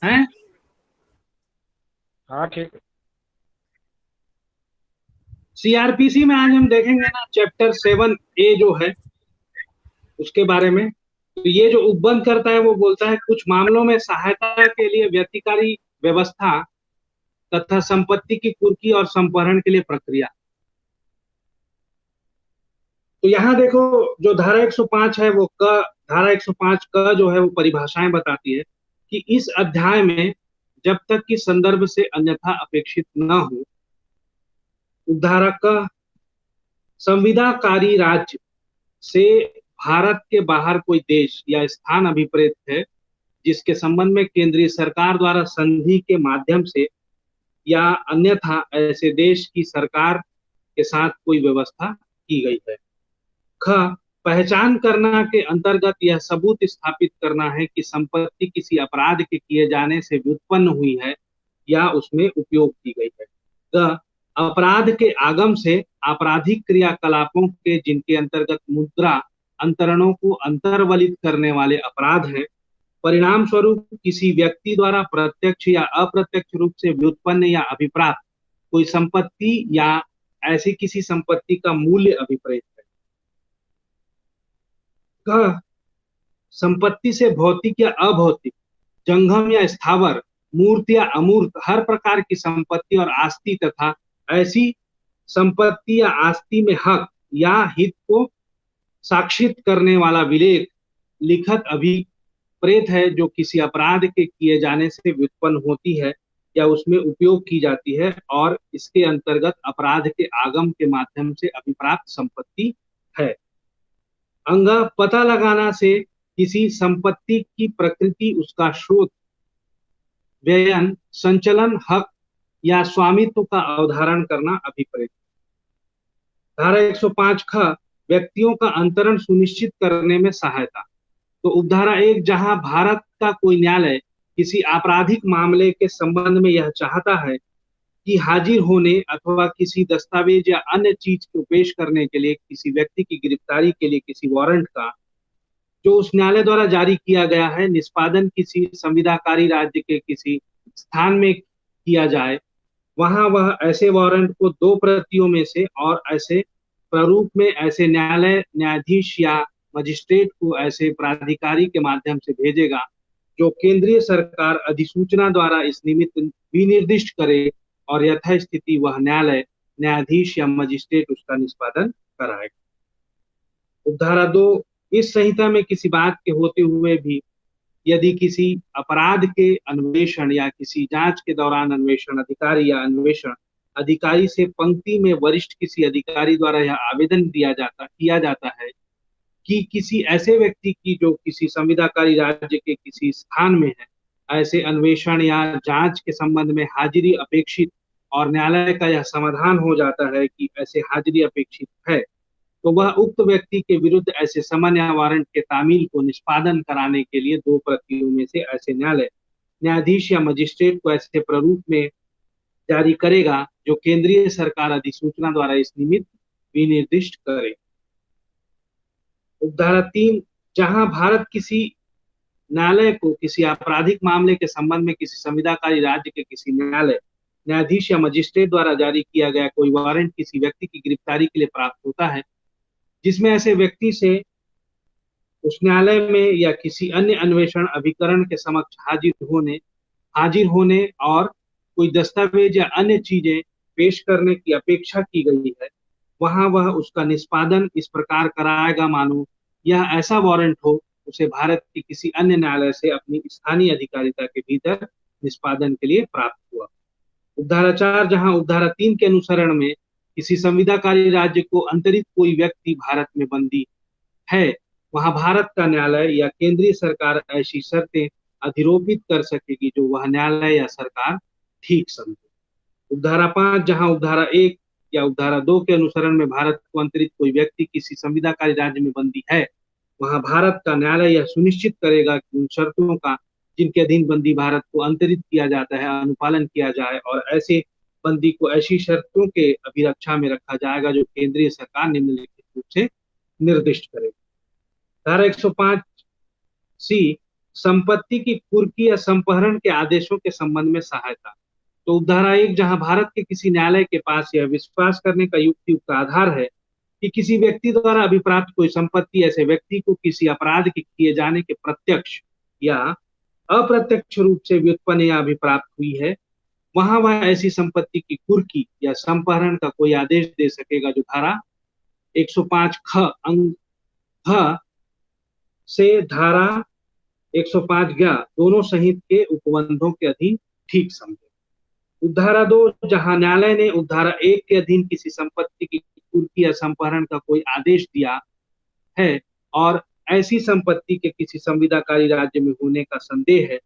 हैं। हाँ ठीक है। सीआरपीसी में आज हम देखेंगे ना चैप्टर 7A जो है उसके बारे में। तो ये जो उपबंध करता है वो बोलता है कुछ मामलों में सहायता के लिए व्यतिकारी व्यवस्था तथा संपत्ति की कुर्की और संपहरण के लिए प्रक्रिया। तो यहाँ देखो, जो धारा 105 है वो क धारा 105 क जो है वो परिभाषाएं बताती है कि इस अध्याय में जब तक कि संदर्भ से अन्यथा अपेक्षित न हो, उपधारा क संविदाकारी राज्य से भारत के बाहर कोई देश या स्थान अभिप्रेत है जिसके संबंध में केंद्रीय सरकार द्वारा संधि के माध्यम से या अन्यथा ऐसे देश की सरकार के साथ कोई व्यवस्था की गई है। ख पहचान करना के अंतर्गत यह सबूत स्थापित करना है कि संपत्ति किसी अपराध के किए जाने से व्युत्पन्न हुई है या उसमें उपयोग की गई है। ग अपराध के आगम से आपराधिक क्रियाकलापों के जिनके अंतर्गत मुद्रा अंतरणों को अंतर्वलित करने वाले अपराध है, परिणाम स्वरूप किसी व्यक्ति द्वारा प्रत्यक्ष या अप्रत्यक्ष रूप से व्युत्पन्न या अभिप्राप्त कोई संपत्ति या ऐसी किसी संपत्ति का मूल्य अभिप्रेत है। संपत्ति से भौतिक या अभौतिक, जंगम या स्थावर, मूर्त या अमूर्त हर प्रकार की संपत्ति और आस्ति तथा ऐसी संपत्ति या आस्ति में हक या हित को साक्षित करने वाला विलेख लिखत अभिप्रेत है जो किसी अपराध के किए जाने से व्युत्पन्न होती है या उसमें उपयोग की जाती है और इसके अंतर्गत अपराध के आगम के माध्यम से अभिप्राप्त संपत्ति है। अंग पता लगाना से किसी संपत्ति की प्रकृति, उसका स्रोत, व्ययन, संचलन, हक या स्वामित्व का अवधारण करना अभिप्रेत। धारा 105 ख व्यक्तियों का अंतरण सुनिश्चित करने में सहायता। तो उपधारा 1 जहां भारत का कोई न्यायालय किसी आपराधिक मामले के संबंध में यह चाहता है कि हाजिर होने अथवा किसी दस्तावेज या अन्य चीज को पेश करने के लिए किसी व्यक्ति की गिरफ्तारी के लिए किसी वारंट का जो उस न्यायालय द्वारा जारी किया गया है निष्पादन किसी संविधाकारी राज्य के किसी स्थान में किया जाए, वहां वह ऐसे वारंट को दो प्रतियों में से और ऐसे प्रारूप में ऐसे न्यायालय, न्यायाधीश या मजिस्ट्रेट को ऐसे प्राधिकारी के माध्यम से भेजेगा जो केंद्रीय सरकार अधिसूचना द्वारा इस निमित्त विनिर्दिष्ट करे और यथास्थिति वह न्यायालय, न्यायाधीश या मजिस्ट्रेट उसका निष्पादन कराएगा। उपधारा 2 इस संहिता में किसी बात के होते हुए भी यदि किसी अपराध के अन्वेषण या किसी जांच के दौरान अन्वेषण अधिकारी या अन्वेषण अधिकारी से पंक्ति में वरिष्ठ किसी अधिकारी द्वारा यह आवेदन किया जाता है कि किसी ऐसे व्यक्ति की जो किसी संविधाकारी राज्य के किसी स्थान में है ऐसे अन्वेषण या जांच के संबंध में हाजिरी अपेक्षित और न्यायालय का यह समाधान हो जाता है कि ऐसे हाजिरी अपेक्षित है, तो वह उक्त व्यक्ति के विरुद्ध ऐसे समन या वारंट के तामील को निष्पादन कराने के लिए दो प्रतियों में से ऐसे न्यायालय, न्यायाधीश या मजिस्ट्रेट को ऐसे प्रारूप में जारी करेगा जो केंद्रीय सरकार अधिसूचना द्वारा इस निमित्त विनिर्दिष्ट करे। उपधारा 3 जहां भारत किसी न्यायालय को किसी आपराधिक मामले के संबंध में किसी संविधाकारी राज्य के किसी न्यायालय, न्यायाधीश या मजिस्ट्रेट द्वारा जारी किया गया कोई वारंट किसी व्यक्ति की गिरफ्तारी के लिए प्राप्त होता है जिसमें ऐसे व्यक्ति से उस न्यायालय में या किसी अन्य अन्वेषण अभिकरण के समक्ष हाजिर होने और कोई दस्तावेज या अन्य चीजें पेश करने की अपेक्षा की गई है, वहां वह उसका निष्पादन इस प्रकार कराएगा मानो यह ऐसा वारंट हो उसे भारत के किसी अन्य न्यायालय से अपनी स्थानीय अधिकारिता के भीतर निष्पादन के लिए प्राप्त हुआ। उपधारा 4 जहां उपधारा 3 के अनुसरण में किसी संविधाकारी राज्य को अंतरित कोई व्यक्ति भारत में बंदी है, वहां भारत का न्यायालय या केंद्रीय सरकार ऐसी शर्तें अधिरोपित कर सकेगी जो वह न्यायालय या सरकार ठीक समझे। उपधारा 5 जहां उपधारा 1 या उपधारा 2 के अनुसरण में भारत को अंतरित कोई व्यक्ति किसी संविधाकारी राज्य में बंदी है, वहां भारत का न्यायालय यह सुनिश्चित करेगा कि उन शर्तों का जिनके अधीन बंदी भारत को अंतरित किया जाता है अनुपालन किया जाए और ऐसे बंदी को ऐसी शर्तों के अभिरक्षा में रखा जाएगा जो केंद्रीय सरकार निम्नलिखित रूप से निर्दिष्ट करेगी। धारा 105C संपत्ति की कुर्की या संपहरण के आदेशों के संबंध में सहायता। तो उपधारा 1, जहां भारत के किसी न्यायालय के पास यह विश्वास करने का युक्तियुक्त आधार है कि किसी व्यक्ति द्वारा अभिप्राप्त कोई संपत्ति ऐसे व्यक्ति को किसी अपराध के किए जाने के प्रत्यक्ष या अप्रत्यक्ष रूप से व्युत्पन्न या अभिप्राप्त हुई है, वहां वह ऐसी संपत्ति की कुर्की या संपहरण का कोई आदेश दे सकेगा जो धारा 105 ख अंग ख से धारा 105 ज्ञ दोनों सहित के उपबंधों के अधीन ठीक समझे। उपधारा 2, जहां न्यायालय ने उपधारा 1 के अधीन किसी संपत्ति की कुर्की या संपहरण का कोई आदेश दिया है और ऐसी संपत्ति के किसी संविदाकारी राज्य में होने का संदेह है,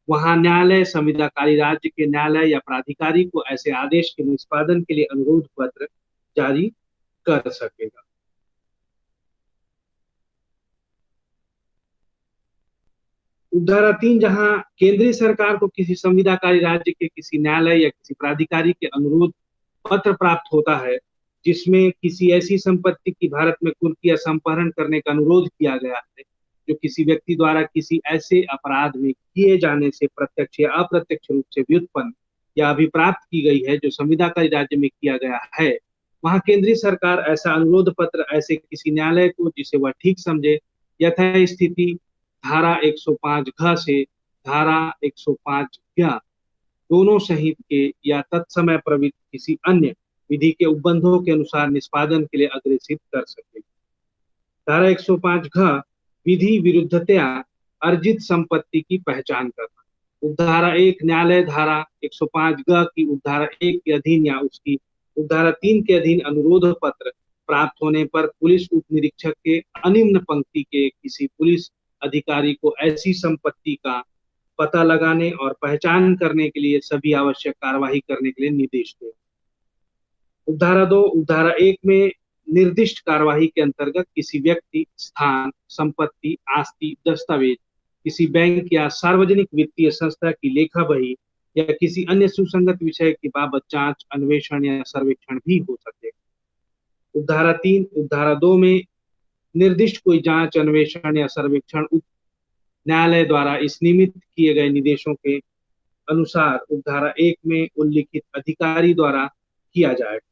वहां न्यायालय संविदाकारी राज्य के न्यायालय या प्राधिकारी को ऐसे आदेश के निष्पादन के लिए अनुरोध पत्र जारी कर सकेगा। उपधारा 3, जहां केंद्रीय सरकार को किसी संविदाकारी राज्य के किसी न्यायालय या किसी प्राधिकारी के अनुरोध पत्र प्राप्त होता है जिसमें किसी ऐसी संपत्ति की भारत में कुर्की या संपहरण करने का अनुरोध किया गया है जो किसी व्यक्ति द्वारा किसी ऐसे अपराध में किए जाने से प्रत्यक्ष या अप्रत्यक्ष रूप से व्युत्पन्न या अभिप्राप्त की गई है जो संविदाकारी राज्य में किया गया है, वहां केंद्रीय सरकार ऐसा अनुरोध पत्र ऐसे किसी न्यायालय को जिसे वह ठीक समझे यथास्थिति धारा 105 घ से धारा 105 ज्ञ दोनों सहित के या तत्समय प्रवृत्त किसी अन्य विधि के उपबंधों के अनुसार निष्पादन के लिए अग्रेसित कर सकेगी। धारा 105 घ विधि विरुद्धतया अर्जित संपत्ति की पहचान करना। उपधारा 1, न्यायालय धारा 105 ग की उपधारा 1 के अधीन या उसकी उपधारा 3 के अधीन अनुरोध पत्र प्राप्त होने पर पुलिस उप निरीक्षक के अनिम्न पंक्ति के किसी पुलिस अधिकारी को ऐसी संपत्ति का पता लगाने और पहचान करने के लिए सभी आवश्यक कार्यवाही करने के लिए निर्देश दें। उपधारा 2, उपधारा 1 में निर्दिष्ट कार्यवाही के अंतर्गत किसी व्यक्ति, स्थान, संपत्ति, आस्ति, दस्तावेज, किसी बैंक या सार्वजनिक वित्तीय संस्था की लेखा बही या किसी अन्य सुसंगत विषय के बाबत जांच, अन्वेषण या सर्वेक्षण भी हो सकेगा। उपधारा 3, उपधारा 2 में निर्दिष्ट कोई जांच, अन्वेषण या सर्वेक्षण उप न्यायालय द्वारा इस निमित्त किए गए निर्देशों के अनुसार उपधारा 1 में उल्लिखित अधिकारी द्वारा किया जाएगा।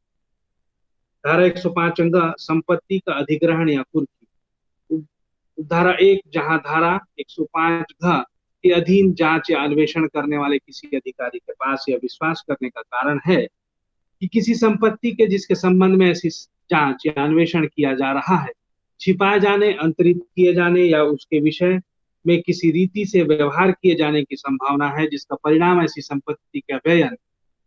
धारा 105 अंग संपत्ति का अधिग्रहण या कुर्की। उपधारा 1, जहां धारा 105 घ के अधीन जांच या अन्वेषण करने वाले किसी अधिकारी के पास यह विश्वास करने का कारण है कि किसी संपत्ति के जिसके संबंध में ऐसी जांच या अन्वेषण किया जा रहा है छिपाए जाने, अंतरित किए जाने या उसके विषय में किसी रीति से व्यवहार किए जाने की संभावना है जिसका परिणाम ऐसी संपत्ति का व्ययन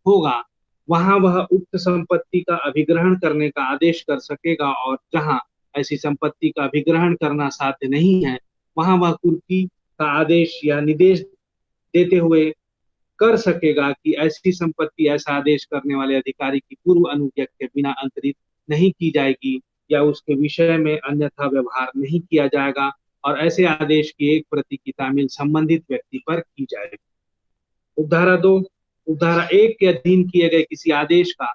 होगा, वहां वह उक्त संपत्ति का अभिग्रहण करने का आदेश कर सकेगा और जहां ऐसी संपत्ति का अभिग्रहण करना साध्य नहीं है वहां वह कुर्की का आदेश या निर्देश देते हुए कर सकेगा कि ऐसी संपत्ति ऐसा आदेश करने वाले अधिकारी की पूर्व अनुज्ञा के बिना अंतरित नहीं की जाएगी या उसके विषय में अन्यथा व्यवहार नहीं किया जाएगा और ऐसे आदेश की एक प्रति की तामील संबंधित व्यक्ति पर की जाएगी। उपधारा 2, उपधारा 1 के अधीन किए गए किसी आदेश का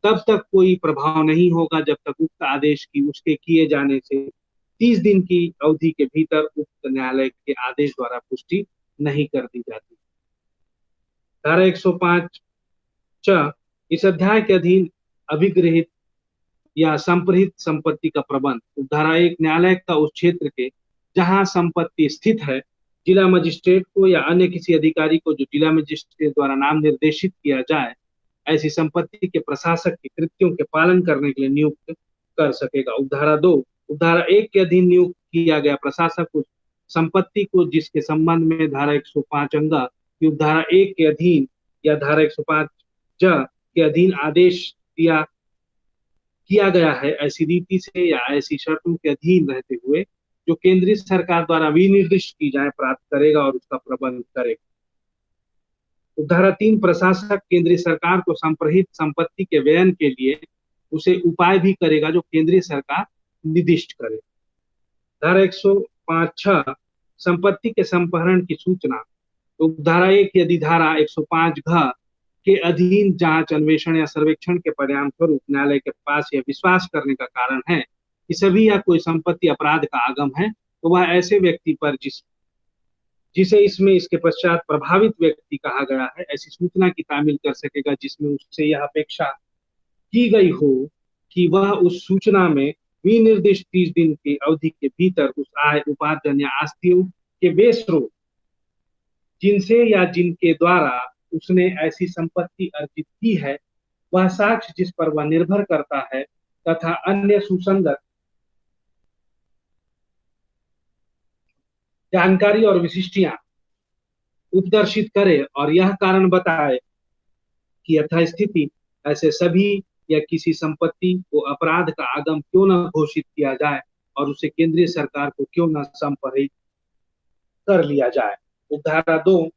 तब तक कोई प्रभाव नहीं होगा जब तक उक्त आदेश की उसके किए जाने से 30 दिन की अवधि के भीतर उक्त न्यायालय के आदेश द्वारा पुष्टि नहीं कर दी जाती। धारा 105 च इस अध्याय के अधीन अभिगृहित या संप्रहित संपत्ति का प्रबंध। उपधारा 1, न्यायालय का उस क्षेत्र के जहां संपत्ति स्थित है जिला मजिस्ट्रेट को या अन्य किसी अधिकारी को जो जिला मजिस्ट्रेट द्वारा नाम निर्देशित किया जाए ऐसी संपत्ति के प्रशासक के कृत्यों के पालन करने के लिए नियुक्त कर सकेगा। उपधारा 2, उपधारा 1 के अधीन नियुक्त किया गया प्रशासक उस संपत्ति को जिसके संबंध में धारा 105 अंग की उपधारा 1 के अधीन या धारा 105 ज के अधीन आदेश दिया किया गया है ऐसी रीति से या ऐसी शर्तों के अधीन रहते हुए जो केंद्रीय सरकार द्वारा विनिर्दिष्ट की जाए प्राप्त करेगा और उसका प्रबंध करेगा। उपधारा 3, प्रशासक केंद्रीय सरकार को संप्रहित संपत्ति के व्ययन के लिए उसे उपाय भी करेगा जो केंद्रीय सरकार निर्दिष्ट करे। धारा 105 संपत्ति के संपहरण की सूचना। उपधारा 1, यदि धारा 105 घ के अधीन जांच, अन्वेषण या सर्वेक्षण के परिणाम स्वरूप न्यायालय के पास यह विश्वास करने का कारण है कि सभी या कोई संपत्ति अपराध का आगम है तो वह ऐसे व्यक्ति पर जिसे इसमें इसके पश्चात प्रभावित व्यक्ति कहा गया है, ऐसी सूचना की तामील कर सकेगा जिसमें उससे यह अपेक्षा की गई हो कि वह उस सूचना में विनिर्दिष्ट 30 दिन की अवधि के भीतर उस आय उपार्जन या आस्तियों के बेस्रोत जिनसे या जिनके द्वारा उसने ऐसी संपत्ति अर्जित की है, वह साक्ष्य जिस पर वह निर्भर करता है तथा अन्य सुसंगत जानकारी और विशिष्टियां उपदर्शित करे और यह कारण बताए कि यथास्थिति ऐसे सभी या किसी संपत्ति को अपराध का आगम क्यों न घोषित किया जाए और उसे केंद्रीय सरकार को क्यों न संपरित कर लिया जाए। उपधारा 2,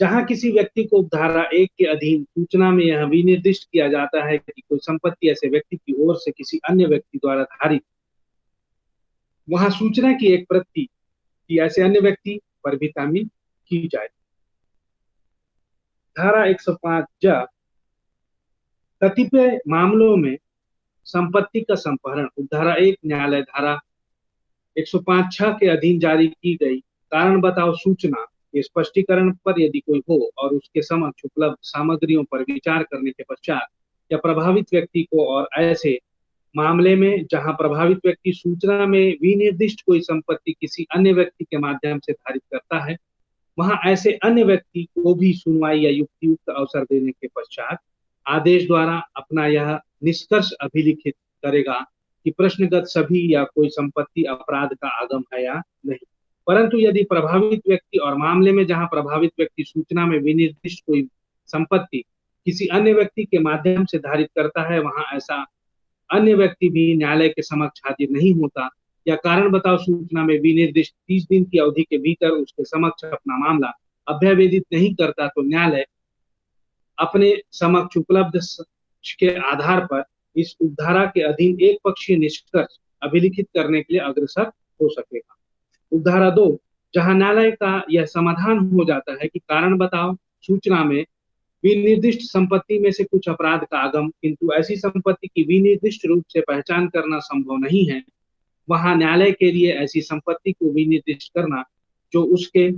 जहां किसी व्यक्ति को उपधारा 1 के अधीन सूचना में यह विनिर्दिष्ट किया जाता है कि कोई संपत्ति ऐसे व्यक्ति की ओर से किसी अन्य व्यक्ति द्वारा धारित, वहां सूचना की एक प्रति की ऐसे अन्य व्यक्ति पर भी तामील की जाए। धारा 105 ज कतिपय मामलों में संपत्ति का संपहरण। उपधारा 1 न्यायालय धारा 105(6) के अधीन जारी की गई कारण बताओ सूचना के स्पष्टीकरण पर यदि कोई हो और उसके समक्ष उपलब्ध सामग्रियों पर विचार करने के पश्चात या प्रभावित व्यक्ति को, और ऐसे मामले में जहां प्रभावित व्यक्ति सूचना में विनिर्दिष्ट कोई संपत्ति किसी अन्य व्यक्ति के माध्यम से धारित करता है, वहां ऐसे अन्य व्यक्ति को भी सुनवाई या युक्तियुक्त अवसर देने के पश्चात आदेश द्वारा अपना यह निष्कर्ष अभिलिखित करेगा कि प्रश्नगत सभी या कोई संपत्ति अपराध का आगम है या नहीं। परंतु यदि प्रभावित व्यक्ति और मामले में जहां प्रभावित व्यक्ति सूचना में विनिर्दिष्ट कोई संपत्ति किसी अन्य व्यक्ति के माध्यम से धारित करता है, वहां ऐसा अन्य व्यक्ति भी न्यायालय के समक्ष हाजिर नहीं होता या कारण बताओ सूचना में विनिर्दिष्ट 30 दिन की अवधि के भीतर उसके समक्ष अपना मामला अभ्यावेदित नहीं करता, तो न्यायालय अपने समक्ष उपलब्ध के आधार पर इस उपधारा के अधीन एक पक्षीय निष्कर्ष अभिलिखित करने के लिए अग्रसर हो सकेगा। उपधारा 2, जहां न्यायालय का यह समाधान हो जाता है कि कारण बताओ सूचना में विनिर्दिष्ट संपत्ति में से कुछ अपराध का आगम किंतु ऐसी संपत्ति की विनिर्दिष्ट रूप से पहचान करना संभव नहीं है, वहां न्यायालय के लिए ऐसी संपत्ति को विनिर्दिष्ट करना जो उसके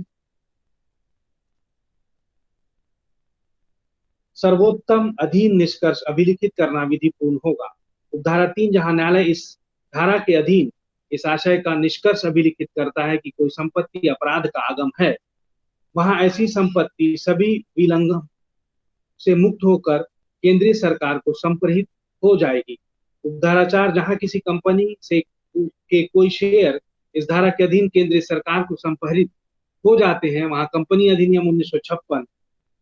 सर्वोत्तम अधीन निष्कर्ष अभिलिखित करना विधिपूर्ण होगा। उपधारा 3, जहां न्यायालय इस धारा के अधीन इस आशय का निष्कर्ष अभिलिखित करता है कि कोई संपत्ति अपराध का आगम है, वहां ऐसी संपत्ति सभी विलंघन से मुक्त होकर केंद्रीय सरकार को संप्रहित हो जाएगी। उपधारा 4, जहां किसी कंपनी से के कोई शेयर इस धारा के अधीन केंद्रीय सरकार को संप्रहित हो जाते हैं, वहां कंपनी अधिनियम 1956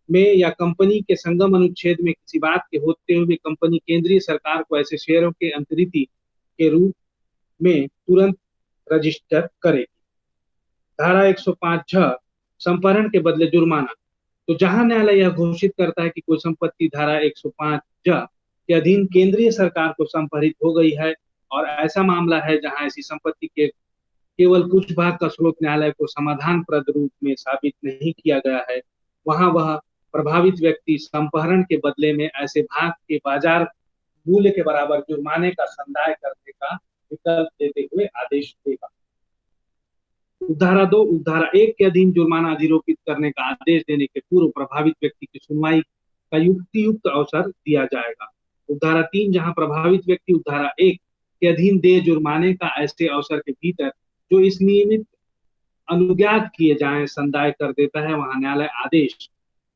में या कंपनी के संगम अनुच्छेद में किसी बात के होते हुए कंपनी केंद्रीय सरकार को ऐसे शेयरों के अंतरिति के रूप में तुरंत रजिस्टर करेगी। धारा 105(झ) संपहरण के बदले जुर्माना। तो जहां न्यायालय यह घोषित करता है कि कोई संपत्ति धारा 105(ज) के अधीन केंद्रीय सरकार को संपहरित हो गई है और ऐसा मामला है जहां ऐसी संपत्ति के केवल कुछ भाग का स्रोत न्यायालय को समाधानप्रद रूप में साबित नहीं किया गया है, वहां वह प्रभावित व्यक्ति संपहरण के बदले में ऐसे भाग के बाजार मूल्य के बराबर जुर्माने का संदाय करने का विकल्प देते हुए आदेश देगा। उपधारा 2, उपधारा 1 के अधीन जुर्माना अधिरोपित करने का आदेश देने के पूर्व प्रभावित व्यक्ति की सुनवाई का युक्तियुक्त अवसर दिया जाएगा। उपधारा 3, जहां प्रभावित व्यक्ति उपधारा 1 के अधीन दे जुर्माने का ऐसे अवसर के भीतर जो इस नियमित अनुज्ञात किए जाए संदाय कर देता है, वहां न्यायालय आदेश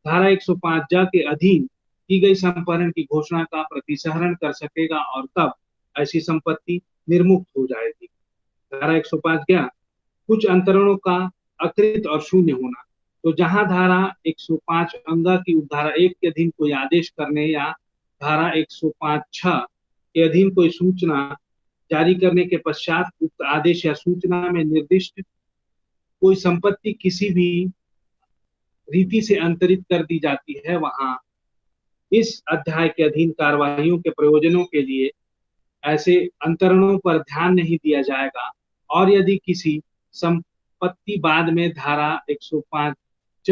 धारा 105(ज) के अधीन की गई संपहरण की घोषणा का प्रतिसहरण कर सकेगा और तब ऐसी संपत्ति निर्मुक्त हो जाएगी। धारा 105 क्या, कुछ अंतरणों का अकृत और शून्य होना। तो जहां धारा 105 अंगा की उपधारा 1 के अधीन कोई आदेश करने या धारा 105(6) के अधीन कोई सूचना जारी करने के पश्चात उक्त आदेश या सूचना में निर्दिष्ट कोई संपत्ति किसी भी रीति से अंतरित कर दी जाती है, वहां इस अध्याय के अधीन कार्यवाहियों के प्रयोजनों के लिए ऐसे अंतरणों पर ध्यान नहीं दिया जाएगा और यदि किसी संपत्ति बाद में धारा 105(ज)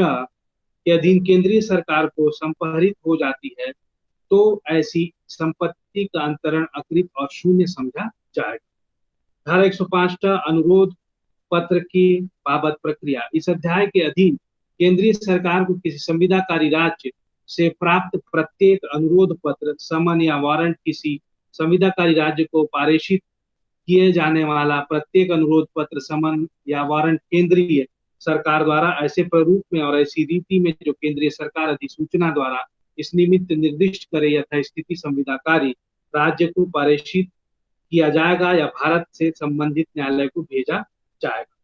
के अधीन केंद्रीय सरकार को संपहरित हो जाती है, तो ऐसी संपत्ति का अंतरण अकृत और शून्य समझा जाएगा। धारा 105 अनुरोध पत्र की बाबत प्रक्रिया। इस अध्याय के अधीन केंद्रीय सरकार को किसी संविदाकारी राज्य से प्राप्त प्रत्येक अनुरोध पत्र, समन या वारंट, किसी संविदाकारी राज्य को पारेषित किए जाने वाला प्रत्येक अनुरोध पत्र, समन या वारंट केंद्रीय सरकार द्वारा ऐसे प्रारूप में और ऐसी रीति में जो केंद्रीय सरकार अधिसूचना द्वारा इस निमित्त निर्दिष्ट करे, यथास्थिति संविदाकारी राज्य को पारेषित किया जाएगा या भारत से संबंधित न्यायालय को भेजा जाएगा।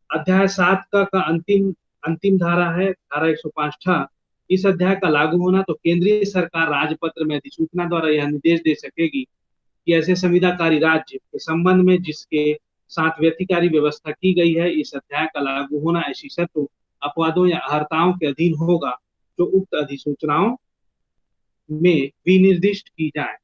अध्याय 7 का अंतिम धारा है धारा 105। इस अध्याय का लागू होना तो केंद्रीय सरकार राजपत्र में अधिसूचना द्वारा यह निर्देश दे सकेगी कि ऐसे संविदाकारी राज्य के संबंध में जिसके साथ व्यतिकारी व्यवस्था की गई है, इस अध्याय का लागू होना ऐसी शर्तों, अपवादों या अर्हताओं के अधीन होगा जो उक्त अधिसूचनाओं में विनिर्दिष्ट की जाए।